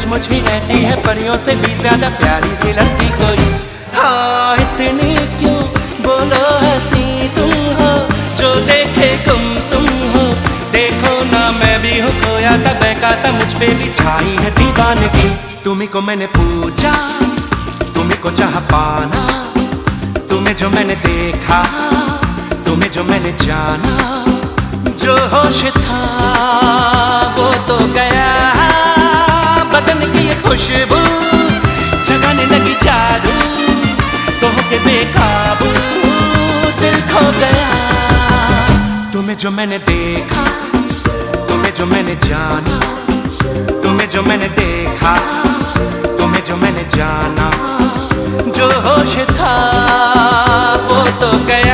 सचमुच ही रहती है परियों से भी ज्यादा प्यारी सी लड़की कोई। हाँ इतनी क्यों बोलो हंसी तुम हो, जो देखे गुमसुम हो। देखो ना मैं भी हूँ खोया सा बहका सा, मुझ पे भी छाई है दीवानगी। तुम्हीं को मैंने पूछा, तुम्हीं को चाह पाना, तुम्हें जो मैंने देखा, तुम्हें जो मैंने जाना। जो होश था वो तो गया, बदन की ये खुशबू जगाने लगी जादू, तो होके बेकाबू दिल खो गया। तुम्हें जो मैंने देखा, तुम्हें जो मैंने जाना, तुम्हें जो मैंने देखा, तुम्हें जो मैंने जाना। जो होश था वो तो गया।